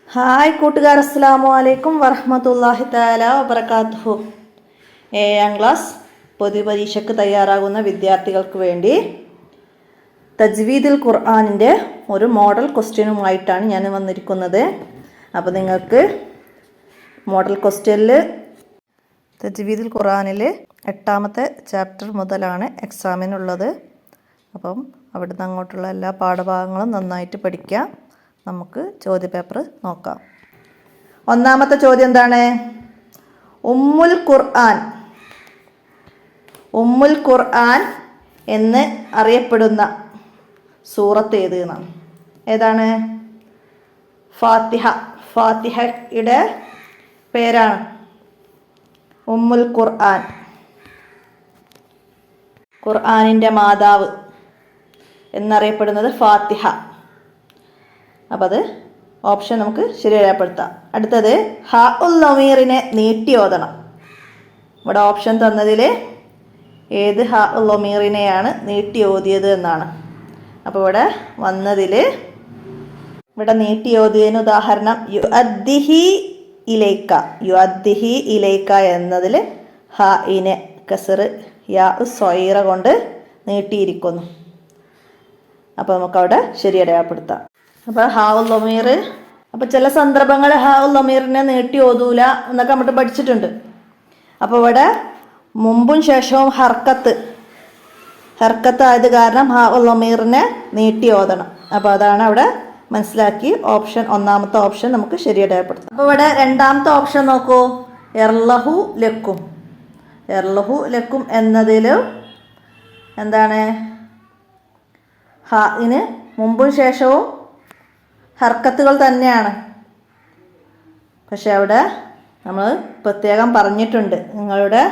Hi കൂട്ടുകാർ, അസ്സലാമു അലൈക്കും വറഹ്മത്തുള്ളാഹി തആല വബറകാതുഹു. 7ാം ക്ലാസ് പൊതുപരീക്ഷയ്ക്ക് തയ്യാറാകുന്ന വിദ്യാർത്ഥികൾക്ക് വേണ്ടി തജ്വീദുൽ ഖുർആനിൻ്റെ ഒരു മോഡൽ ക്വസ്റ്റ്യനുമായിട്ടാണ് ഞാൻ വന്നിരിക്കുന്നത്. അപ്പോൾ നിങ്ങൾക്ക് മോഡൽ ക്വസ്റ്റ്യനിൽ തജ്വീദുൽ ഖുർആനിൽ 8ാമത്തെ ചാപ്റ്റർ മുതലാണ് എക്സാമിനുള്ളത്. അപ്പം അവിടുന്ന് അങ്ങോട്ടുള്ള എല്ലാ പാഠഭാഗങ്ങളും നന്നായിട്ട് പഠിക്കാം. നമുക്ക് ചോദ്യപേപ്പർ നോക്കാം. ഒന്നാമത്തെ ചോദ്യം എന്താണ്? ഉമ്മുൽ ഖുർആൻ എന്ന് അറിയപ്പെടുന്ന സൂറത്ത് ഏത് എന്നാണ്. ഏതാണ്? ഫാത്തിഹയുടെ പേരാണ് ഉമ്മുൽ ഖുർആൻ. ഖുർആനിൻ്റെ മാതാവ് എന്നറിയപ്പെടുന്നത് ഫാത്തിഹ. അപ്പോൾ അത് ഓപ്ഷൻ നമുക്ക് ശരിയായപ്പെടുത്താം. അടുത്തത് ഹാ ഉൽ ലമീറിനെ നീട്ടി ഓതണം. ഇവിടെ ഓപ്ഷൻ തന്നതിൽ ഏത് ഹാ ഉൽ ലമീറിനെയാണ് നീട്ടി ഓതിയത് എന്നാണ്. അപ്പോൾ ഇവിടെ വന്നതിൽ ഇവിടെ നീട്ടി ഓതിയതിന് ഉദാഹരണം യുഅദ്ദിഹി ഇലൈക്ക എന്നതിൽ ഹാ ഇനെ കസർ യാ സ്വൈറ കൊണ്ട് നീട്ടിയിരിക്കുന്നു. അപ്പോൾ നമുക്കവിടെ ശരിയടയാളപ്പെടുത്താം. അപ്പോൾ ഹാ ഉൽ ലമീർ, അപ്പോൾ ചില സന്ദർഭങ്ങളിൽ ഹാ ഉൽ ലമീറിനെ നീട്ടി ഓതൂല എന്നൊക്കെ നമ്മൾ പഠിച്ചിട്ടുണ്ട്. അപ്പോൾ ഇവിടെ മുമ്പും ശേഷവും ഹർക്കത്ത് ആയത് കാരണം ഹാ ഉൽ ലമീറിനെ നീട്ടി ഓതണം. അപ്പോൾ അതാണ് അവിടെ മനസ്സിലാക്കി ഒന്നാമത്തെ ഓപ്ഷൻ നമുക്ക് ശരിയടയാളപ്പെടുത്താം. അപ്പോൾ ഇവിടെ രണ്ടാമത്തെ ഓപ്ഷൻ നോക്കൂ. എർലഹു ലക്കും എന്നതിൽ എന്താണ്? ഹാഇന് മുമ്പും ശേഷവും ഹർക്കത്തുകൾ തന്നെയാണ്. പക്ഷെ അവിടെ നമ്മൾ പ്രത്യേകം പറഞ്ഞിട്ടുണ്ട്, നിങ്ങളുടെ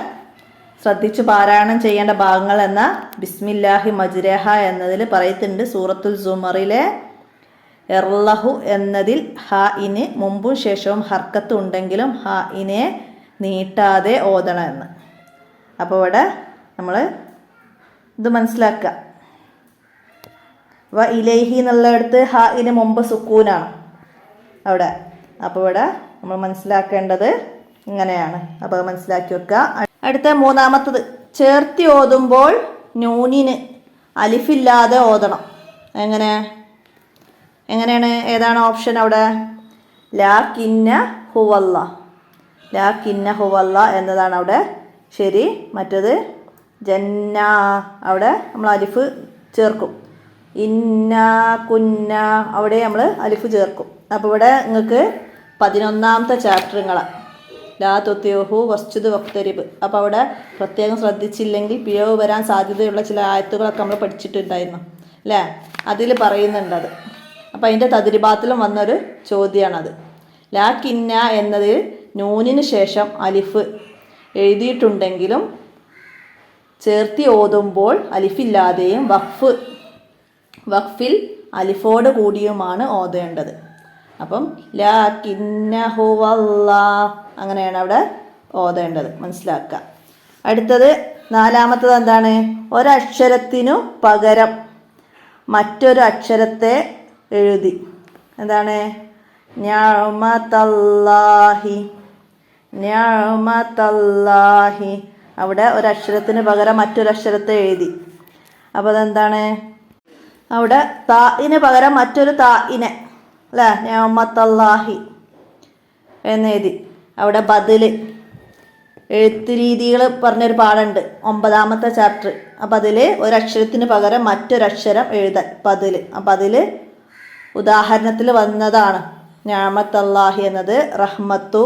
ശ്രദ്ധിച്ച് പാരായണം ചെയ്യേണ്ട ഭാഗങ്ങൾ എന്ന ബിസ്മില്ലാഹി മജ്രഹ എന്നതിൽ പറയുന്നുണ്ട്. സൂറത്തുൽ സുമറിലെ എർലഹു എന്നതിൽ ഹാഇന് മുമ്പും ശേഷവും ഹർക്കത്ത് ഉണ്ടെങ്കിലും ഹാഇനെ നീട്ടാതെ ഓതണം എന്ന്. അപ്പോൾ ഇവിടെ നമ്മൾ ഇത് മനസ്സിലാക്കുക. വ ഇലൈഹി എന്നുള്ളിടത്ത് ഹാഇന് മുമ്പ് സുക്കൂനാണ് അവിടെ. അപ്പോൾ ഇവിടെ നമ്മൾ മനസ്സിലാക്കേണ്ടത് ഇങ്ങനെയാണ്. അപ്പോൾ മനസ്സിലാക്കി വെക്കുക. അടുത്ത മൂന്നാമത്തത് ചേർത്തി ഓതുമ്പോൾ നൂനിന് അലിഫില്ലാതെ ഓതണം. എങ്ങനെയാണ്? ഏതാണ് ഓപ്ഷൻ അവിടെ? ലാകിന്ന ഹുവല്ല എന്നതാണ് അവിടെ ശരി. മറ്റത് ജന്ന, അവിടെ നമ്മൾ അലിഫ് ചേർക്കും. ഇന്ന കുന്ന, അവിടെ നമ്മൾ അലിഫ് ചേർക്കും. അപ്പോൾ ഇവിടെ നിങ്ങൾക്ക് 11ാമത്തെ ചാപ്റ്ററുകളാണ് ലാ തുത്തിഹു വസ്ജുദ് വഖ്തരിബ്. അപ്പോൾ അവിടെ പ്രത്യേകം ശ്രദ്ധിച്ചില്ലെങ്കിൽ പിഴവ് വരാൻ സാധ്യതയുള്ള ചില ആയത്തുകളൊക്കെ നമ്മൾ പഠിച്ചിട്ടുണ്ടായിരുന്നു അല്ലേ? അതിൽ പറയുന്നുണ്ട് അത്. അപ്പോൾ അതിൻ്റെ തദ്രിബാത്തിലും വന്നൊരു ചോദ്യമാണത്. ലാ കിന്ന എന്നതിൽ നൂനിന് ശേഷം അലിഫ് എഴുതിയിട്ടുണ്ടെങ്കിലും ചേർത്തി ഓതുമ്പോൾ അലിഫില്ലാതെയും വഖഫിൽ അലിഫോട് കൂടിയുമാണ് ഓതേണ്ടത്. അപ്പം ലാ കിന്നഹു വല്ലാ അങ്ങനെയാണ് അവിടെ ഓതേണ്ടത്. മനസ്സിലാക്കുക. അടുത്തത് നാലാമത്തത് എന്താണ്? ഒരക്ഷരത്തിനു പകരം മറ്റൊരു അക്ഷരത്തെ എഴുതി. എന്താണ്? നിഅമതല്ലാഹി, അവിടെ ഒരക്ഷരത്തിന് പകരം മറ്റൊരക്ഷരത്തെ എഴുതി. അപ്പോൾ അതെന്താണ്? അവിടെ താഇന് പകരം മറ്റൊരു താഇനെ അല്ലേ, നിഅമതല്ലാഹി എന്നെഴുതി. അവിടെ ബദല് എഴുത്ത് രീതികൾ പറഞ്ഞൊരു പാഠമുണ്ട് 9ാമത്തെ ചാപ്റ്റർ. അപ്പം അതിൽ ഒരക്ഷരത്തിന് പകരം മറ്റൊരക്ഷരം എഴുതാൻ ബദല്. അപ്പം അതിൽ ഉദാഹരണത്തിൽ വന്നതാണ് നിഅമതല്ലാഹി എന്നത്, റഹ്മത്തു,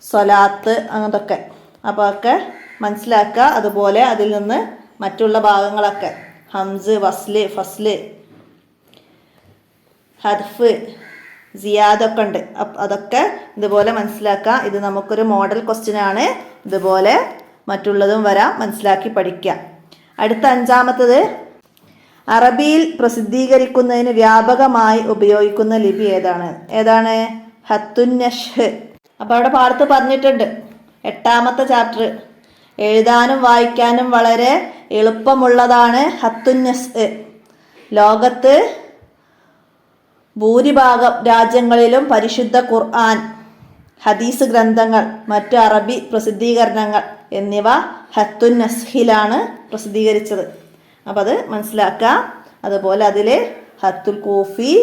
സ്വലാത്ത്, അങ്ങനത്തൊക്കെ. അപ്പോൾ ഒക്കെ മനസ്സിലാക്കുക. അതുപോലെ അതിൽ നിന്ന് മറ്റുള്ള ഭാഗങ്ങളൊക്കെ ഹംസ്, വസ്ല്, ഫസ്ല്, ഹദ്ഫ്, സിയാദൊക്കെ ഉണ്ട്. അതൊക്കെ ഇതുപോലെ മനസ്സിലാക്കുക. ഇത് നമുക്കൊരു മോഡൽ ക്വസ്റ്റ്യനാണ്. ഇതുപോലെ മറ്റുള്ളതും വരാം, മനസ്സിലാക്കി പഠിക്കുക. അടുത്ത 5ാമത്തത് അറബിയിൽ പ്രസിദ്ധീകരിക്കുന്നതിന് വ്യാപകമായി ഉപയോഗിക്കുന്ന ലിപി ഏതാണ്? ഹത്തുൻ നഷ്ഹ്. അപ്പോൾ അവിടെ പാഠത്ത് പറഞ്ഞിട്ടുണ്ട് 8ാമത്തെ ചാപ്റ്റർ എഴുതാനും വായിക്കാനും വളരെ എളുപ്പമുള്ളതാണ് ഹത്തുൻ നഷ്ഹ്. ലോകത്ത് ഭൂരിഭാഗം രാജ്യങ്ങളിലും പരിശുദ്ധ ഖുർആൻ, ഹദീസ് ഗ്രന്ഥങ്ങൾ, മറ്റു അറബി പ്രസിദ്ധീകരണങ്ങൾ എന്നിവ ഹത്തുൻ നസ്ഹിലാണ് പ്രസിദ്ധീകരിച്ചത്. അപ്പം അത് മനസ്സിലാക്കുക. അതുപോലെ അതിൽ ഹത്തുൽ കൂഫി,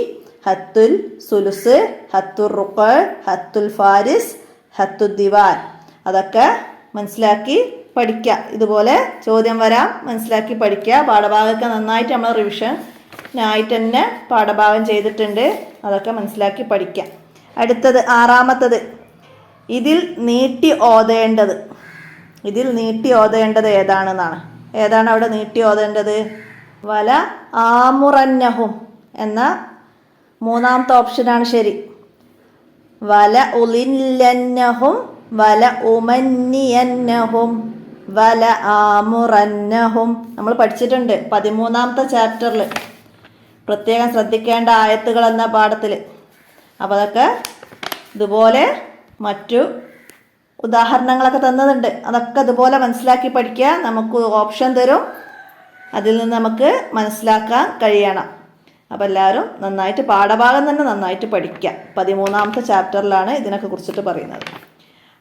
ഹത്തുൽ സുലുസ്, ഹത്തുൽ റുഖ്, ഹത്തുൽ ഫാരിസ്, ഹത്തുൽ ദിവാൻ, അതൊക്കെ മനസ്സിലാക്കി പഠിക്കുക. ഇതുപോലെ ചോദ്യം വരാം, മനസ്സിലാക്കി പഠിക്കുക. പാഠഭാഗമൊക്കെ നന്നായിട്ട് നമ്മൾ റിവിഷനായിട്ട് തന്നെ പാഠഭാഗം ചെയ്തിട്ടുണ്ട്. അതൊക്കെ മനസ്സിലാക്കി പഠിക്കുക. അടുത്തത് ആറാമത്തത്, ഇതിൽ നീട്ടി ഓതേണ്ടത് ഏതാണെന്നാണ്. ഏതാണ് അവിടെ നീട്ടി ഓതേണ്ടത്? വല ആമുറന്നഹും എന്ന മൂന്നാമത്തെ ഓപ്ഷനാണ് ശരി. വല ഉലില്ലന്നഹും വല ഉമന്നിയന്നഹും വല ആമുറന്നഹും നമ്മൾ പഠിച്ചിട്ടുണ്ട് 13ാമത്തെ ചാപ്റ്ററിൽ, പ്രത്യേകം ശ്രദ്ധിക്കേണ്ട ആയത്തുകൾ എന്ന പാഠത്തിൽ. അപ്പോൾ അതൊക്കെ ഇതുപോലെ മറ്റു ഉദാഹരണങ്ങളൊക്കെ തന്നതുണ്ട്. അതൊക്കെ ഇതുപോലെ മനസ്സിലാക്കി പഠിക്കുക. നമുക്ക് ഓപ്ഷൻ തരും, അതിൽ നിന്ന് നമുക്ക് മനസ്സിലാക്കാൻ കഴിയണം. അപ്പോൾ എല്ലാവരും നന്നായിട്ട് പാഠഭാഗം തന്നെ നന്നായിട്ട് പഠിക്കുക. 13ാമത്തെ ചാപ്റ്ററിലാണ് ഇതിനൊക്കെ കുറിച്ചിട്ട് പറയുന്നത്.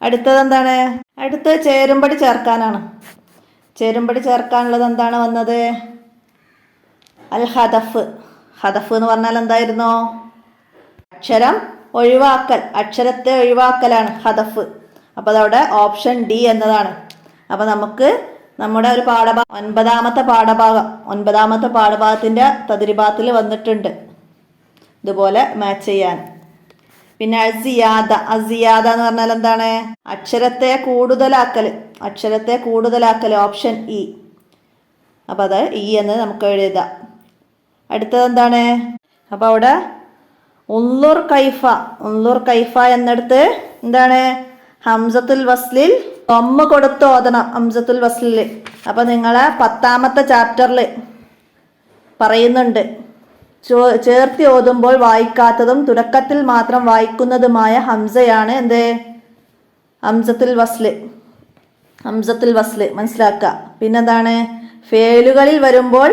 അടുത്തത് എന്താണ്? അടുത്തത് ചേരുംപടി ചേർക്കാനാണ്. ചേരുംപടി ചേർക്കാനുള്ളത് എന്താണ് വന്നത്? അൽ ഹദഫ്. ഹദഫ് എന്ന് പറഞ്ഞാൽ എന്തായിരുന്നു? അക്ഷരം ഒഴിവാക്കൽ, അക്ഷരത്തെ ഒഴിവാക്കലാണ് ഹദഫ്. അപ്പോൾ അതവിടെ ഓപ്ഷൻ ഡി എന്നതാണ്. അപ്പോൾ നമുക്ക് നമ്മുടെ ഒരു പാഠഭാഗം 9ാമത്തെ പാഠഭാഗത്തിൻ്റെ തദ്രിബാത്തിൽ വന്നിട്ടുണ്ട് ഇതുപോലെ മാച്ച് ചെയ്യാൻ. പിന്നെ അസിയാദ എന്ന് പറഞ്ഞാൽ എന്താണ്? അക്ഷരത്തെ കൂടുതലാക്കൽ ഓപ്ഷൻ ഇ. അപ്പോൾ അത് ഇ എന്ന് നമുക്ക് എഴുതാം. അടുത്തത് എന്താണ്? അപ്പോൾ അവിടെ ഉള്ളുർ കൈഫ എന്നിടത്ത് എന്താണ്? ഹംസത്തുൽ വസ്ലിൽ ഒമ്മ കൊടുത്ത് ഓതണം, ഹംസത്തുൽ വസ്ലിൽ. അപ്പോൾ നിങ്ങളെ 10ാമത്തെ ചാപ്റ്ററിൽ പറയുന്നുണ്ട്, ചേർത്തി ഓതുമ്പോൾ വായിക്കാത്തതും തുടക്കത്തിൽ മാത്രം വായിക്കുന്നതുമായ ഹംസയാണ് എന്ത്? ഹംസത്തുൽ വസ്ല് മനസ്സിലാക്കുക. പിന്നെന്താണ്? ഫേലുകളിൽ വരുമ്പോൾ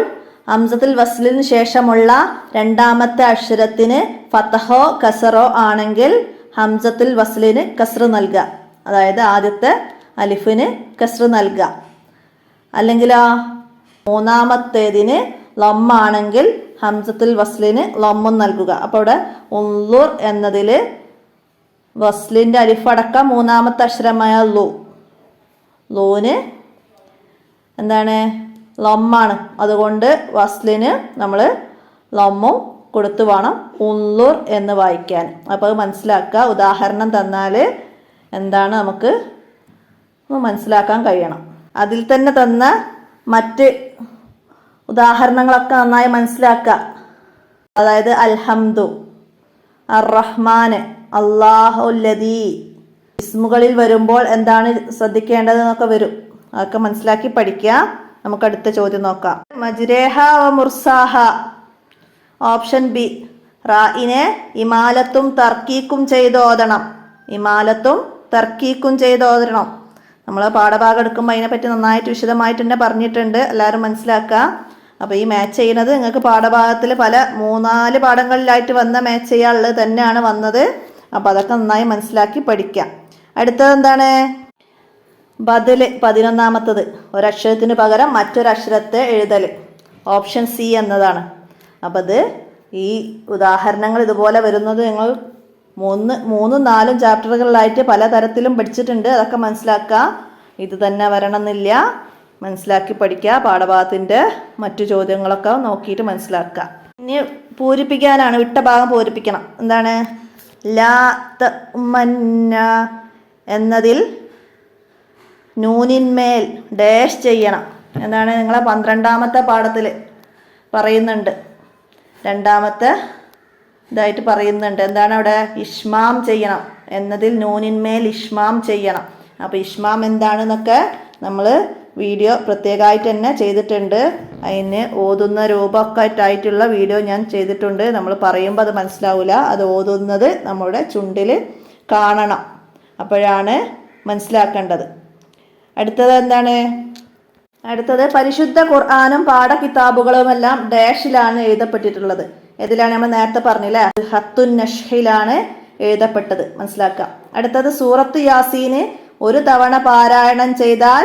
ഹംസത്തുൽ വസ്ലിന് ശേഷമുള്ള രണ്ടാമത്തെ അക്ഷരത്തിന് ഫതഹോ കസറോ ആണെങ്കിൽ ഹംസത്തുൽ വസ്ലിന് കസ്ർ നൽകുക. അതായത് ആദ്യത്തെ അലിഫിന് കസ്ർ നൽകുക. അല്ലെങ്കിലോ മൂന്നാമത്തേതിന് ലമ്മാണെങ്കിൽ ഹംസത്തുൽ വസ്ലിന് ലമ്മും നൽകുക. അപ്പോൾ ഇവിടെ ഉള്ളുർ എന്നതിൽ വസ്ലിൻ്റെ അലിഫടക്കം മൂന്നാമത്തെ അക്ഷരമായ ലൂന് എന്താണ്? ലമ്മാണ്. അതുകൊണ്ട് വസ്ലിന് നമ്മൾ ലമ്മും കൊടുത്തു വേണം ഉള്ളുർ എന്ന് വായിക്കാൻ. അപ്പോൾ മനസ്സിലാക്കുക. ഉദാഹരണം തന്നാൽ എന്താണ് നമുക്ക് മനസ്സിലാക്കാൻ കഴിയണം. അതിൽ തന്നെ തന്ന മറ്റ് ഉദാഹരണങ്ങളൊക്കെ നന്നായി മനസ്സിലാക്കുക. അതായത് അൽഹംദു, അർറഹ്മാന്, അല്ലാഹുല്ലദീ ഇസ്മുകളിൽ വരുമ്പോൾ എന്താണ് ശ്രദ്ധിക്കേണ്ടതെന്നൊക്കെ വരും. അതൊക്കെ മനസ്സിലാക്കി പഠിക്കുക. നമുക്ക് അടുത്ത ചോദ്യം നോക്കാം. മജ്രേഹ വ മുർസാഹ ഓപ്ഷൻ ബി. റായിനെ ഇമാലത്തും തർക്കീക്കും ചെയ്തോതണം. നമ്മൾ പാഠഭാഗം എടുക്കുമ്പോൾ അതിനെപ്പറ്റി നന്നായിട്ട് വിശദമായിട്ട് തന്നെ പറഞ്ഞിട്ടുണ്ട്. എല്ലാവരും മനസ്സിലാക്കുക. അപ്പോൾ ഈ മാച്ച് ചെയ്യുന്നത് നിങ്ങൾക്ക് പാഠഭാഗത്തിൽ 3-4 പാഠങ്ങളിലായിട്ട് വന്ന മാച്ച് ചെയ്യാനുള്ളത് തന്നെയാണ് വന്നത്. അപ്പോൾ അതൊക്കെ നന്നായി മനസ്സിലാക്കി പഠിക്കാം. അടുത്തത് എന്താണ്? ബദൽ 11ാമത്തത്. ഒരക്ഷരത്തിന് പകരം മറ്റൊരക്ഷരത്തെ എഴുതൽ ഓപ്ഷൻ സി എന്നതാണ്. അപ്പോൾ അത് ഈ ഉദാഹരണങ്ങൾ ഇതുപോലെ വരുന്നത് നിങ്ങൾ 3-4 ചാപ്റ്ററുകളിലായിട്ട് പലതരത്തിലും പഠിച്ചിട്ടുണ്ട്. അതൊക്കെ മനസ്സിലാക്കുക. ഇത് തന്നെ വരണമെന്നില്ല, മനസ്സിലാക്കി പഠിക്കുക. പാഠഭാഗത്തിൻ്റെ മറ്റു ചോദ്യങ്ങളൊക്കെ നോക്കിയിട്ട് മനസ്സിലാക്കുക. ഇനി പൂരിപ്പിക്കാനാണ്. വിട്ട ഭാഗം പൂരിപ്പിക്കണം. എന്താണ്? ലാ തഅ്മന്ന എന്നതിൽ നൂനിന്മേൽ ഡാഷ് ചെയ്യണം. എന്താണ്? നിങ്ങളെ 12ാമത്തെ പാഠത്തിൽ പറയുന്നുണ്ട്. 2ാമത്തെ ഇതായിട്ട് പറയുന്നുണ്ട്. എന്താണ് അവിടെ? ഇഷ്മാം ചെയ്യണം. എന്നതിൽ നൂനിന്മേൽ ഇഷ്മാം ചെയ്യണം. അപ്പോൾ ഇഷ്മാം എന്താണെന്നൊക്കെ നമ്മൾ വീഡിയോ പ്രത്യേകമായിട്ട് തന്നെ ചെയ്തിട്ടുണ്ട്. അതിന് ഓതുന്ന രൂപമൊക്കെ ആയിട്ടുള്ള വീഡിയോ ഞാൻ ചെയ്തിട്ടുണ്ട്. നമ്മൾ പറയുമ്പോൾ അത് മനസ്സിലാവില്ല. അത് ഓതുന്നത് നമ്മുടെ ചുണ്ടിൽ കാണണം. അപ്പോഴാണ് മനസ്സിലാക്കേണ്ടത്. അടുത്തത് എന്താണ്? അടുത്തത് പരിശുദ്ധ ഖുർആനും പാഠകിതാബുകളുമെല്ലാം ഡാഷിലാണ് എഴുതപ്പെട്ടിട്ടുള്ളത്. ഇതിലാണ് നമ്മൾ നേരത്തെ പറഞ്ഞില്ലേ, ഹത്തുൻ നഷ്ഹിലാണ് എഴുതപ്പെട്ടത്. മനസ്സിലാക്കാം. അടുത്തത് സൂറത്ത് യാസീന് ഒരു തവണ പാരായണം ചെയ്താൽ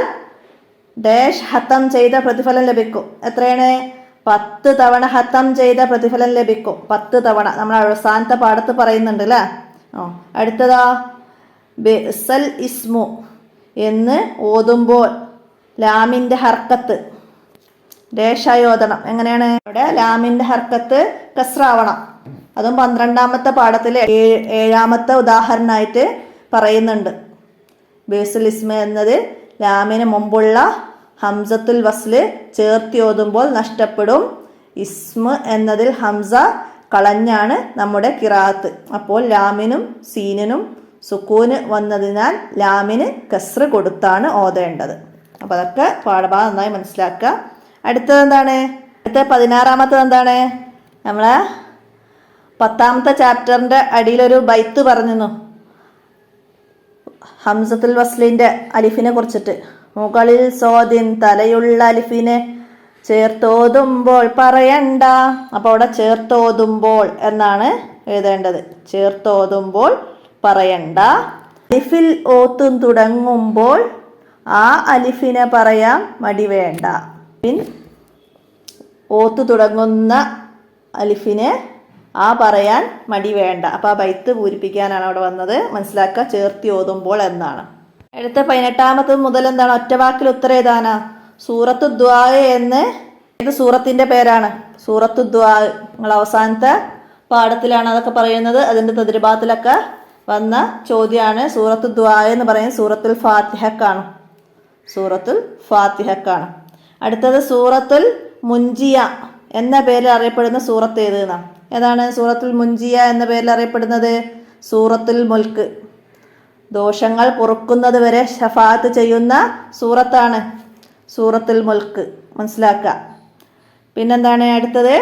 ഡാഷ് ഹത്തം ചെയ്ത പ്രതിഫലം ലഭിക്കും. എത്രയാണ്? 10 തവണ ഹത്തം ചെയ്ത പ്രതിഫലം ലഭിക്കും. 10 തവണ നമ്മൾ അവസാനത്തെ പാഠത്ത് പറയുന്നുണ്ട് അല്ലേ. അടുത്തതാ ബിഅ്സൽ ഇസ്മു എന്ന് ഓതുമ്പോൾ ലാമിന്റെ ഹർക്കത്ത് ഡാഷായി ഓതണം. എങ്ങനെയാണ്? ഇവിടെ ലാമിന്റെ ഹർക്കത്ത് കസ്റാവണം. അതും 12ാമത്തെ പാഠത്തിലെ 7ാമത്തെ ഉദാഹരണമായിട്ട് പറയുന്നുണ്ട്. ബിഅ്സൽ ഇസ്മ എന്നത് ലാമിന് മുമ്പുള്ള ഹംസത്തുൽ വസ്ല് ചേർത്തി ഓതുമ്പോൾ നഷ്ടപ്പെടും. ഇസ്മ എന്നതിൽ ഹംസ കളഞ്ഞാണ് നമ്മുടെ ഖിറാഅത്ത്. അപ്പോൾ ലാമിനും സീനിനും സുക്കൂന് വന്നതിനാൽ ലാമിന് കസ്റ് കൊടുത്താണ് ഓതേണ്ടത്. അപ്പോൾ അതൊക്കെ പാഠഭാഗം നന്നായി മനസ്സിലാക്കുക. അടുത്തത് എന്താണ്? അടുത്ത 16ാമത്തത് എന്താണ്? നമ്മളെ 10ാമത്തെ ചാപ്റ്ററിന്റെ അടിയിലൊരു ബൈത്ത് പറഞ്ഞിരുന്നു ഹംസത്തുൽ വസ്ലിന്റെ അലിഫിനെ കുറിച്ചിട്ട്. മുകളിൽ സോദിൻ തലയുള്ള അലിഫിനെ ചേർത്തോതുമ്പോൾ പറയണ്ട. അപ്പോൾ അവിടെ ചേർത്തോതുമ്പോൾ എന്നാണ് എഴുതേണ്ടത്. ചേർത്തോതുമ്പോൾ പറയണ്ട. അലിഫിൽ ഓത്തും തുടങ്ങുമ്പോൾ ആ അലിഫിനെ പറയാൻ മടി വേണ്ട. ഓത്ത് തുടങ്ങുന്ന അലിഫിനെ പറയാൻ മടി വേണ്ട. അപ്പോൾ ആ ബൈത്ത് പൂരിപ്പിക്കാനാണ് അവിടെ വന്നത്. മനസ്സിലാക്കുക, ചേർത്തി ഓതുമ്പോൾ എന്നാണ്. അടുത്ത 18ാമത് മുതൽ എന്താണ്? ഒറ്റവാക്കിൽ ഉത്തരം എഴുതാനാ. സൂറത്തു ദ്വാ എന്ന് ഏത് സൂറത്തിന്റെ പേരാണ്? സൂറത്തു ദ്വാ. നിങ്ങൾ അവസാനത്തെ പാഠത്തിലാണ് അതൊക്കെ പറയുന്നത്. അതിന്റെ തദ്രിബാത്തിലൊക്കെ വന്ന ചോദ്യമാണ്. സൂറത്തു ദ്വാ എന്ന് പറയുന്നത് സൂറത്തുൽ ഫാത്തിഹക്കാണ്. സൂറത്തുൽ ഫാത്തിഹക്കാണ്. അടുത്തത് സൂറത്തുൽ മുൻജിയ എന്ന പേരിൽ അറിയപ്പെടുന്ന സൂറത്ത് ഏതാണ്? ഏതാണ് സൂറത്തുൽ മുൻജിയ എന്ന പേരിൽ അറിയപ്പെടുന്നത്? സൂറത്തുൽ മുൽക്ക്. ദോഷങ്ങൾ പൊറുക്കുന്നത് വരെ ഷഫാഅത്ത് ചെയ്യുന്ന സൂറത്താണ് സൂറത്തുൽ മുൽക്ക്. മനസ്സിലാക്കുക. പിന്നെന്താണ് അടുത്തത്?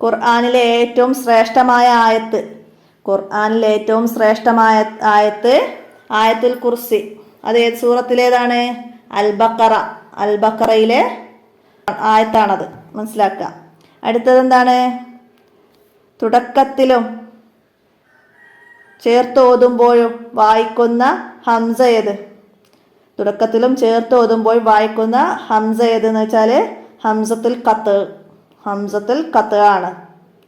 ഖുർആനിലെ ഏറ്റവും ശ്രേഷ്ഠമായ ആയത്ത്. ഖുർആനിലെ ഏറ്റവും ശ്രേഷ്ഠമായ ആയത്ത് ആയത്തുൽ കുർസി. അത് ഏത് സൂറത്തിലേതാണ്? അൽ ബഖറ. അൽ ബഖറയിലെ ആയത്താണത്. മനസ്സിലാക്കുക. അടുത്തത് എന്താണ്? തുടക്കത്തിലും ചേർത്ത് ഓതുമ്പോഴും വായിക്കുന്ന ഹംസ ഏത്? തുടക്കത്തിലും ചേർത്ത് ഓതുമ്പോൾ വായിക്കുന്ന ഹംസ ഏതെന്ന് വെച്ചാൽ ഹംസത്തുൽ ഖത്ത്. ഹംസത്തുൽ ഖത്ത് ആണ്.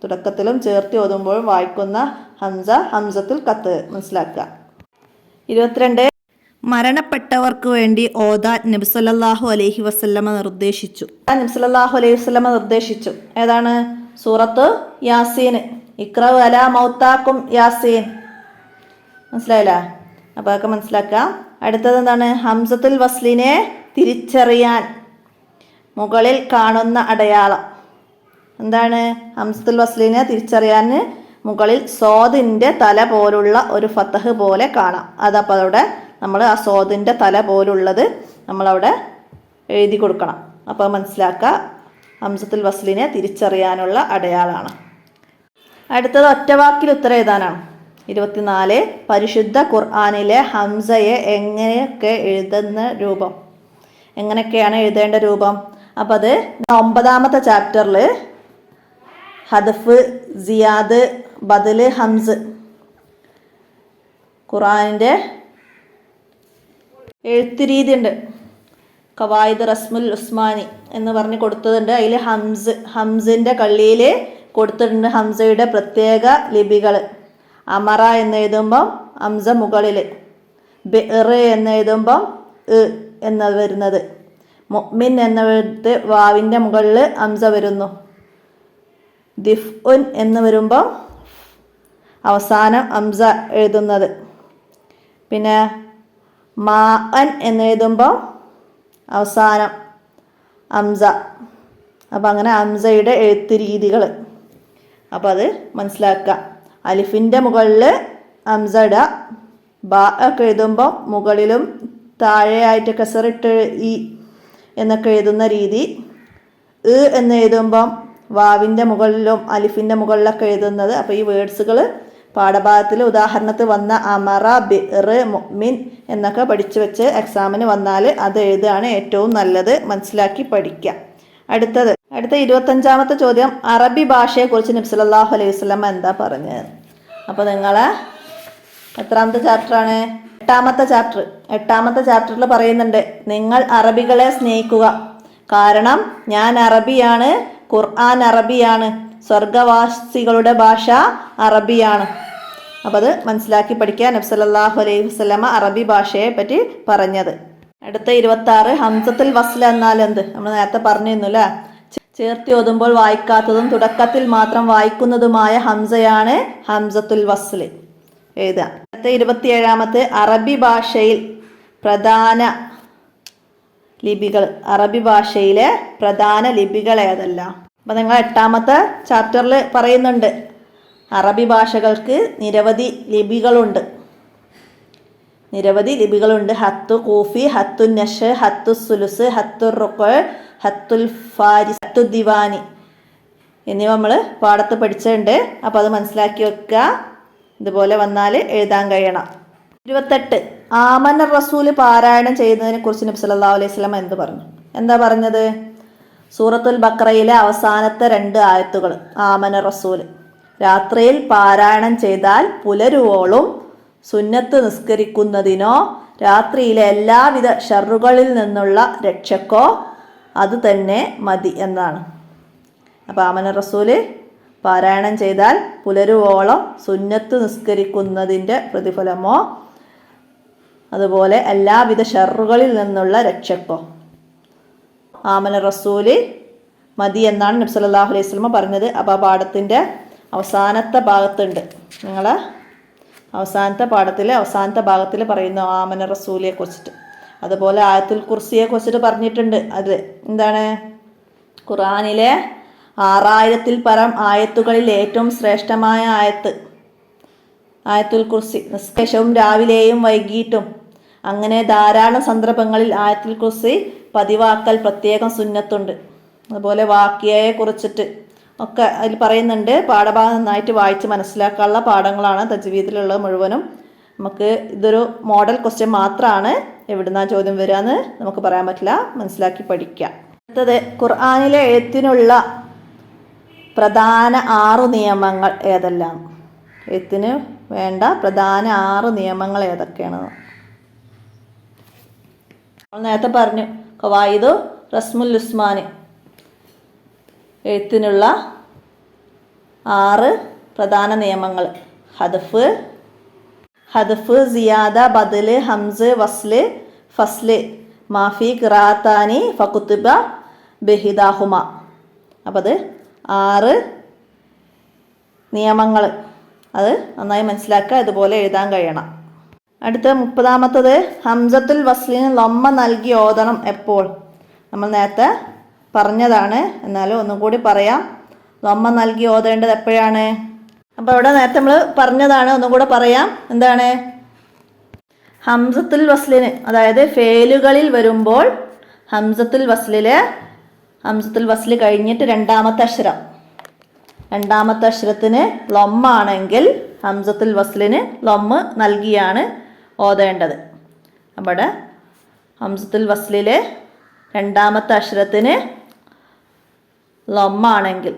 തുടക്കത്തിലും ചേർത്ത് ഓതുമ്പോഴും വായിക്കുന്ന ഹംസ ഹംസത്തുൽ ഖത്ത്. മനസ്സിലാക്കുക. 22 മരണപ്പെട്ടവർക്ക് വേണ്ടി ഓതാൻ നബി സല്ലല്ലാഹു അലൈഹി വസല്ലമ നിർദ്ദേശിച്ചു. നബി സല്ലല്ലാഹു അലൈഹി വസല്ലമ നിർദ്ദേശിച്ചു. ഏതാണ്? സൂറത്ത് യാസീൻ. ഇഖ്റ അലാ മൗതാക്കും യാസീൻ. മനസ്സിലായില്ല? അപ്പോൾ അതൊക്കെ മനസ്സിലാക്കാം. അടുത്തത് എന്താണ്? ഹംസത്തുൽ വസ്ലിനെ തിരിച്ചറിയാൻ മുകളിൽ കാണുന്ന അടയാളം. എന്താണ്? ഹംസത്തുൽ വസ്ലിനെ തിരിച്ചറിയാൻ മുകളിൽ സോദിന്റെ തല പോലുള്ള ഒരു ഫതഹ് പോലെ കാണാം. അതപ്പോൾ അവിടെ നമ്മൾ ആ സോദിന്റെ തല പോലുള്ളത് നമ്മളവിടെ എഴുതി കൊടുക്കണം. അപ്പോൾ മനസ്സിലാക്കുക, ഹംസത്തുൽ വസ്ലിനെ തിരിച്ചറിയാനുള്ള അടയാളമാണ്. അടുത്തത് ഒറ്റവാക്കിൽ ഉത്തരം എഴുതാനാണ്. 24 പരിശുദ്ധ ഖുർആനിലെ ഹംസയെ എങ്ങനെയൊക്കെ എഴുതുന്ന രൂപം. എങ്ങനെയൊക്കെയാണ് എഴുതേണ്ട രൂപം? അപ്പോൾ അത് 9ാമത്തെ ചാപ്റ്ററിൽ ഹദഫ്, സിയാദ്, ബദല്, ഹംസ് ഖുർആനിൻ്റെ എഴുത്ത് രീതി ഉണ്ട്. ഖവായിദ് റസ്മുൽ ഉസ്മാനി എന്ന് പറഞ്ഞ് കൊടുത്തതുണ്ട്. അതിൽ ഹംസിൻ്റെ കള്ളിയിൽ കൊടുത്തിട്ടുണ്ട് ഹംസയുടെ പ്രത്യേക ലിപികൾ. അമറ എന്ന് എഴുതുമ്പം ഹംസ മുകളിൽ, ബിർ എന്ന് എഴുതുമ്പം എന്ന് വരുന്നത്, മുഅ്മിൻ എന്നെഴുത്ത് വാവിൻ്റെ മുകളിൽ ഹംസ വരുന്നു, ദിഫ് ഉൻ എന്ന് വരുമ്പം അവസാനം ഹംസ എഴുതുന്നത്. പിന്നെ മാ അൻ എന്ന് എഴുതുമ്പോൾ അവസാനം ഹംസ. അപ്പം അങ്ങനെ ഹംസയുടെ എഴുത്ത് രീതികൾ. അപ്പം അത് മനസ്സിലാക്കുക. അലിഫിൻ്റെ മുകളിൽ ഹംസ ഇടുക. ബാ ഒക്കെ എഴുതുമ്പോൾ മുകളിലും താഴെയായിട്ട് കസറിട്ട് ഇ എന്നൊക്കെ എഴുതുന്ന രീതി. എന്ന് എഴുതുമ്പം വാവിൻ്റെ മുകളിലും അലിഫിൻ്റെ മുകളിലൊക്കെ എഴുതുന്നത്. അപ്പോൾ ഈ വേർഡ്സുകൾ പാഠഭാഗത്തിൽ ഉദാഹരണത്തിൽ വന്ന അമറ, ബിർ, മുഅ്മിൻ എന്നൊക്കെ പഠിച്ചു വെച്ച് എക്സാമിന് വന്നാൽ അത് എഴുതുകയാണ് ഏറ്റവും നല്ലത്. മനസ്സിലാക്കി പഠിക്കുക. അടുത്ത 25ാമത്തെ ചോദ്യം, അറബി ഭാഷയെക്കുറിച്ച് നബി സല്ലല്ലാഹു അലൈഹി വസല്ലം എന്താ പറഞ്ഞത്? അപ്പോൾ നിങ്ങൾ എത്രാമത്തെ ചാപ്റ്ററാണ്? 8ാമത്തെ ചാപ്റ്റർ. 8ാമത്തെ ചാപ്റ്ററിൽ പറയുന്നുണ്ട്, നിങ്ങൾ അറബികളെ സ്നേഹിക്കുക, കാരണം ഞാൻ അറബിയാണ്, ഖുർആൻ അറബിയാണ്, സ്വർഗവാസികളുടെ ഭാഷ അറബിയാണ്. അപ്പോൾ അത് മനസ്സിലാക്കി പഠിക്കുക. നബി സല്ലല്ലാഹു അലൈഹി വസല്ലമ അറബി ഭാഷയെ പറ്റി പറഞ്ഞത്. അടുത്ത 26, ഹംസത്തുൽ വസ്ൽ എന്നാൽ എന്ത്? നമ്മൾ നേരത്തെ പറഞ്ഞിരുന്നു അല്ലേ? ചേർത്തി ഓതുമ്പോൾ വായിക്കാത്തതും തുടക്കത്തിൽ മാത്രം വായിക്കുന്നതുമായ ഹംസയാണ് ഹംസത്തുൽ വസ്ൽ. എഴുതുക. അടുത്ത 27ാമത്തെ, അറബി ഭാഷയിൽ പ്രധാന ലിപികൾ. അറബി ഭാഷയിലെ പ്രധാന ലിപികൾ ഏതെല്ലാം? അപ്പം നിങ്ങൾ 8ാമത്തെ ചാപ്റ്ററിൽ പറയുന്നുണ്ട്, അറബി ഭാഷകൾക്ക് നിരവധി ലിപികളുണ്ട്. ഹത്തു കൂഫി, ഹത്തു നഷ്, ഹത്തു സുലുസ്, ഹത്തു റുഖ്, ഹത്തുൽ ഫാരിസ്, ഹത്തു ദിവാനി എന്നിവ നമ്മൾ പാഠത്ത് പഠിച്ചിട്ടുണ്ട്. അപ്പോൾ അത് മനസ്സിലാക്കി വെക്കുക. ഇതുപോലെ വന്നാൽ എഴുതാൻ കഴിയണം. 28, ആമന റസൂൽ പാരായണം ചെയ്യുന്നതിനെ കുറിച്ച് നബി സല്ലല്ലാഹു അലൈഹി വസല്ലം എന്ത് പറഞ്ഞു? എന്താ പറഞ്ഞത്? സൂറത്തുൽ ബഖറയിലെ അവസാനത്തെ 2 ആയത്തുകൾ. ആമന റസൂൽ രാത്രിയിൽ പാരായണം ചെയ്താൽ പുലരുവോളും സുന്നത്ത് നിസ്കരിക്കുന്നതിനോ രാത്രിയിലെ എല്ലാവിധ ഷർറുകളിൽ നിന്നുള്ള രക്ഷക്കോ അത് തന്നെ മതി എന്നാണ്. അപ്പോൾ ആമന റസൂല് പാരായണം ചെയ്താൽ പുലരുവോളം സുന്നത്ത് നിസ്കരിക്കുന്നതിൻ്റെ പ്രതിഫലമോ അതുപോലെ എല്ലാവിധ ഷർറുകളിൽ നിന്നുള്ള രക്ഷക്കോ ആമന റസൂല് മതി എന്നാണ് നബി സല്ലല്ലാഹു അലൈഹി വസല്ലം പറഞ്ഞത്. അപ്പോൾ ആ പാഠത്തിൻ്റെ അവസാനത്തെ ഭാഗത്തുണ്ട്, നിങ്ങൾ അവസാനത്തെ പാഠത്തിൽ അവസാനത്തെ ഭാഗത്തിൽ പറയുന്നു ആമന റസൂലിയെ കുറിച്ചിട്ട്. അതുപോലെ ആയത്തുൽ കുർസിയെ കുറിച്ചിട്ട് പറഞ്ഞിട്ടുണ്ട്. അത് എന്താണ്? ഖുർആനിലെ 6000-ൽ പരം ആയത്തുകളിൽ ഏറ്റവും ശ്രേഷ്ഠമായ ആയത്തുൽ കുർസി. നിസ്കേഷവും രാവിലെയും വൈകിട്ടും അങ്ങനെ ധാരാളം സന്ദർഭങ്ങളിൽ ആയത്തുൽ കുർസി പതിവാക്കൽ പ്രത്യേകം സുന്നത്തുണ്ട്. അതുപോലെ വാക്കിയയെ കുറിച്ചിട്ട് ഒക്കെ അതിൽ പറയുന്നുണ്ട്. പാഠഭാഗം നന്നായിട്ട് വായിച്ച് മനസ്സിലാക്കാനുള്ള പാഠങ്ങളാണ് തജ്വീദിലുള്ളത് മുഴുവനും. നമുക്ക് ഇതൊരു മോഡൽ ക്വസ്റ്റ്യൻ മാത്രമാണ്, എവിടുന്നാ ചോദ്യം വരികയെന്ന് നമുക്ക് പറയാൻ പറ്റില്ല, മനസ്സിലാക്കി പഠിക്കാം. അടുത്തത്, ഖുർആനിലെ എഴുത്തിനുള്ള പ്രധാന 6 നിയമങ്ങൾ ഏതെല്ലാം? എഴുത്തിന് വേണ്ട പ്രധാന 6 നിയമങ്ങൾ ഏതൊക്കെയാണ്? നമ്മൾ നേരത്തെ പറഞ്ഞു, ഖവായിദു റസ്മുൽ ഉസ്മാന്, എഴുത്തിനുള്ള 6 പ്രധാന നിയമങ്ങൾ. ഹദഫ്, സിയാദ, ബദല്, ഹംസ്, വസ്ല്, ഫസ്ല്, മാഫി, ഖിറാത്താനി, ഫകുത്തുബ ബഹിദാഹുമ. അപ്പം അത് 6 നിയമങ്ങൾ. അത് നന്നായി മനസ്സിലാക്കുക, ഇതുപോലെ എഴുതാൻ കഴിയണം. അടുത്ത 30ാമത്തത്, ഹംസത്തുൽ വസ്ലിന് ലൊമ്മ നൽകി ഓതണം എപ്പോൾ? നമ്മൾ നേരത്തെ പറഞ്ഞതാണ്, എന്നാലും ഒന്നും കൂടി പറയാം. ലൊമ്മ നൽകി ഓതേണ്ടത് എപ്പോഴാണ്? അപ്പോൾ ഇവിടെ നേരത്തെ നമ്മൾ പറഞ്ഞതാണ്, ഒന്നും കൂടെ പറയാം. എന്താണ്? ഹംസത്തുൽ വസ്ലിന്, അതായത് ഫേലുകളിൽ വരുമ്പോൾ ഹംസത്തുൽ വസ്ല് കഴിഞ്ഞിട്ട് രണ്ടാമത്തെ അക്ഷരത്തിന് ലൊമ്മാണെങ്കിൽ ഹംസത്തുൽ വസ്ലിന് ലൊമ്മ് നൽകിയാണ് ഓതേണ്ടത്. അവിടെ ഹംസത്തുൽ വസ്ലിലെ രണ്ടാമത്തെ അക്ഷരത്തിന് ലൊമ്മാണെങ്കിൽ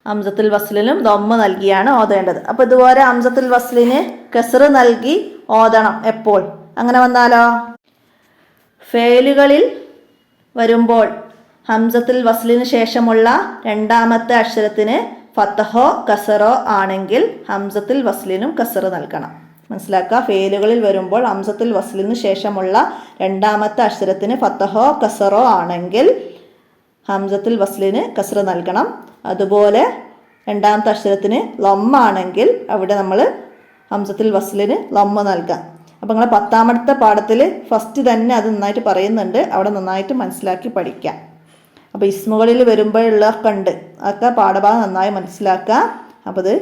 ഹംസത്തുൽ വസ്ലിനും ലൊമ്മ് നൽകിയാണ് ഓതേണ്ടത്. അപ്പോൾ ഇതുപോലെ ഹംസത്തുൽ വസ്ലിന് കസ്ർ നൽകി ഓതണം എപ്പോൾ? അങ്ങനെ വന്നാലോ? ഫേലുകളിൽ വരുമ്പോൾ ഹംസത്തുൽ വസ്ലിന് ശേഷമുള്ള രണ്ടാമത്തെ അക്ഷരത്തിന് ഫത്തഹോ കസറോ ആണെങ്കിൽ ഹംസത്തുൽ വസ്ലിനും കസർ നൽകണം. മനസ്സിലാക്കുക. ഫേലുകളിൽ വരുമ്പോൾ ഹംസത്തുൽ വസ്ലിന് ശേഷമുള്ള രണ്ടാമത്തെ അക്ഷരത്തിന് ഫത്തഹോ കസറോ ആണെങ്കിൽ ഹംസത്തുൽ വസ്ലിന് കസർ നൽകണം. അതുപോലെ രണ്ടാമത്തെ അക്ഷരത്തിന് ലൊമ്മാണെങ്കിൽ അവിടെ നമ്മൾ ഹംസത്തുൽ വസ്ലിന് ലൊമ്മ നൽകാം. അപ്പോൾ നിങ്ങൾ 10ാമത്തെ പാഠത്തിൽ ഫസ്റ്റ് തന്നെ അത് നന്നായിട്ട് പറയുന്നുണ്ട്, അവിടെ നന്നായിട്ട് മനസ്സിലാക്കി പഠിക്കാം. അപ്പോൾ ഇസ്മുകളിൽ വരുമ്പോഴുള്ളതൊക്കെ ഉണ്ട്, അതൊക്കെ പാഠഭാഗം നന്നായി മനസ്സിലാക്കുക. അപ്പോൾ ഇത്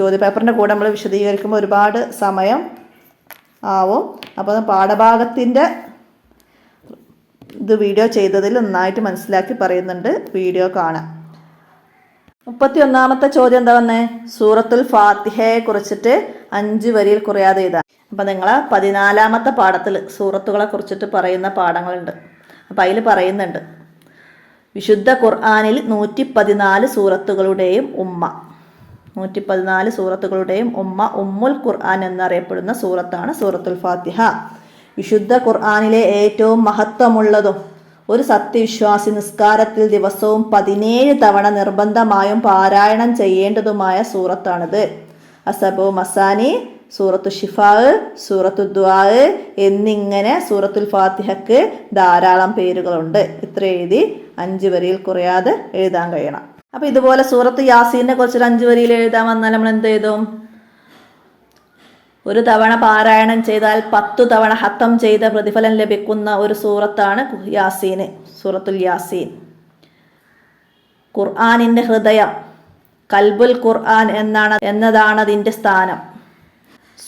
ചോദ്യപേപ്പറിൻ്റെ കൂടെ നമ്മൾ വിശദീകരിക്കുമ്പോൾ ഒരുപാട് സമയം ആവും. അപ്പോൾ പാഠഭാഗത്തിൻ്റെ ഇത് വീഡിയോ ചെയ്തതിൽ നന്നായിട്ട് മനസ്സിലാക്കി പറയുന്നുണ്ട്, വീഡിയോ കാണാം. 31ാമത്തെ ചോദ്യം എന്താ വന്നേ? സൂറത്തുൽ ഫാത്തിഹയെ കുറിച്ചിട്ട് 5 വരിയിൽ കുറയാതെ എഴുതാം. അപ്പം നിങ്ങൾ 14ാമത്തെ പാഠത്തിൽ സൂറത്തുകളെ കുറിച്ചിട്ട് പറയുന്ന പാഠങ്ങളുണ്ട്. അപ്പം അതിൽ പറയുന്നുണ്ട്, വിശുദ്ധ ഖുർആനിൽ 114 സൂറത്തുകളുടെയും ഉമ്മ, 114 സൂറത്തുകളുടെയും ഉമ്മുൽ ഖുർആൻ എന്നറിയപ്പെടുന്ന സൂറത്താണ് സൂറത്തുൽ ഫാത്തിഹ. വിശുദ്ധ ഖുർആനിലെ ഏറ്റവും മഹത്വമുള്ളതും ഒരു സത്യവിശ്വാസി നിസ്കാരത്തിൽ ദിവസവും 17 തവണ നിർബന്ധമായും പാരായണം ചെയ്യേണ്ടതുമായ സൂറത്താണിത്. അസബു മസാനി, സൂറത്തു ഷിഫാ, സൂറത്തു ദുആ എന്നിങ്ങനെ സൂറത്തുൽ ഫാത്തിഹക്ക് ധാരാളം പേരുകളുണ്ട്. ഇത്ര എഴുതി 5 വരിയിൽ കുറയാതെ എഴുതാൻ കഴിയണം. അപ്പോൾ ഇതുപോലെ സൂറത്ത് യാസീനെ കുറിച്ചൊരു 5 വരിയിൽ എഴുതാൻ വന്നാൽ നമ്മൾ എന്ത് ചെയ്തും? ഒരു തവണ പാരായണം ചെയ്താൽ 10 തവണ ഹത്തം ചെയ്ത പ്രതിഫലം ലഭിക്കുന്ന ഒരു സൂറത്താണ് യാസീന്, സൂറത്തുൽ യാസീൻ. ഖുർആനിൻ്റെ ഹൃദയം, കൽബുൽ ഖുർആൻ എന്നതാണ് അതിൻ്റെ സ്ഥാനം.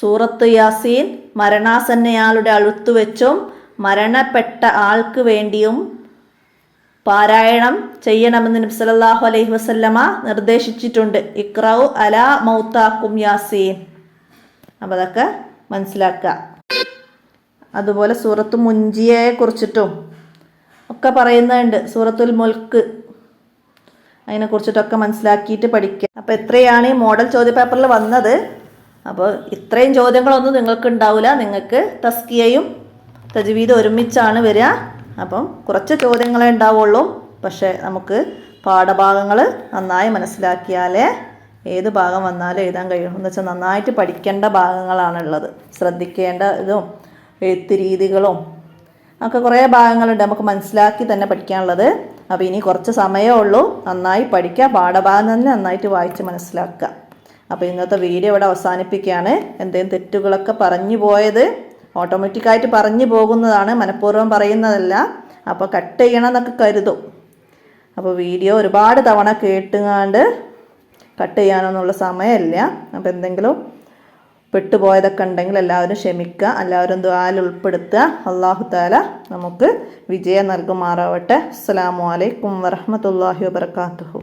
സൂറത്ത് യാസീൻ മരണാസന്നയാളുടെ അടുത്തുവെച്ചും മരണപ്പെട്ട ആൾക്ക് വേണ്ടിയും പാരായണം ചെയ്യണമെന്ന് നബി സല്ലല്ലാഹു അലൈഹി വസല്ലമ നിർദ്ദേശിച്ചിട്ടുണ്ട്. ഇഖ്റഉ അലാ മൗതാക്കും യാസീൻ. അപ്പോൾ അതൊക്കെ മനസ്സിലാക്കുക. അതുപോലെ സൂറത്ത് മുൻജിയെ കുറിച്ചിട്ടും ഒക്കെ പറയുന്നുണ്ട്. സൂറത്തുൽ മുൽക്ക്, അതിനെക്കുറിച്ചിട്ടൊക്കെ മനസ്സിലാക്കിയിട്ട് പഠിക്കുക. അപ്പോൾ എത്രയാണ് ഈ മോഡൽ ചോദ്യപേപ്പറിൽ വന്നത്. അപ്പോൾ ഇത്രയും ചോദ്യങ്ങളൊന്നും നിങ്ങൾക്ക് ഉണ്ടാവില്ല. നിങ്ങൾക്ക് തസ്കിയയും തജ്വീദും ഒരുമിച്ചാണ് വരിക. അപ്പം കുറച്ച് ചോദ്യങ്ങളെ ഉണ്ടാവുള്ളൂ. പക്ഷേ നമുക്ക് പാഠഭാഗങ്ങൾ നന്നായി മനസ്സിലാക്കിയാലേ ഏത് ഭാഗം വന്നാലും എഴുതാൻ കഴിയും. എന്ന് വെച്ചാൽ നന്നായിട്ട് പഠിക്കേണ്ട ഭാഗങ്ങളാണുള്ളത്. ശ്രദ്ധിക്കേണ്ട ഇതും എഴുത്ത് രീതികളും ഒക്കെ കുറേ ഭാഗങ്ങളുണ്ട് നമുക്ക് മനസ്സിലാക്കി തന്നെ പഠിക്കാനുള്ളത്. അപ്പോൾ ഇനി കുറച്ച് സമയമേ ഉള്ളൂ. നന്നായി പഠിക്കുക, പാഠഭാഗം തന്നെ നന്നായിട്ട് വായിച്ച് മനസ്സിലാക്കുക. അപ്പോൾ ഇന്നത്തെ വീഡിയോ ഇവിടെ അവസാനിപ്പിക്കുകയാണ്. എന്തെങ്കിലും തെറ്റുകളൊക്കെ പറഞ്ഞു പോയത് ഓട്ടോമാറ്റിക്കായിട്ട് പറഞ്ഞു പോകുന്നതാണ്, മനഃപൂർവ്വം പറയുന്നതല്ല. അപ്പോൾ കട്ട് ചെയ്യണം എന്നൊക്കെ കരുതും. അപ്പോൾ വീഡിയോ ഒരുപാട് തവണ കേട്ടുങ്ങാണ്ട് കട്ട് ചെയ്യാനൊന്നുള്ള സമയമില്ല. അപ്പോൾ എന്തെങ്കിലും പെട്ടുപോയതൊക്കെ ഉണ്ടെങ്കിൽ എല്ലാവരും ക്ഷമിക്കുക, എല്ലാവരും ദുആയിൽ ഉൾപ്പെടുത്തുക. അല്ലാഹു തആല നമുക്ക് വിജയം നൽകുമാറാവട്ടെ. അസ്സലാമു അലൈക്കും വറഹ്മത്തുള്ളാഹി വബറകാതുഹു.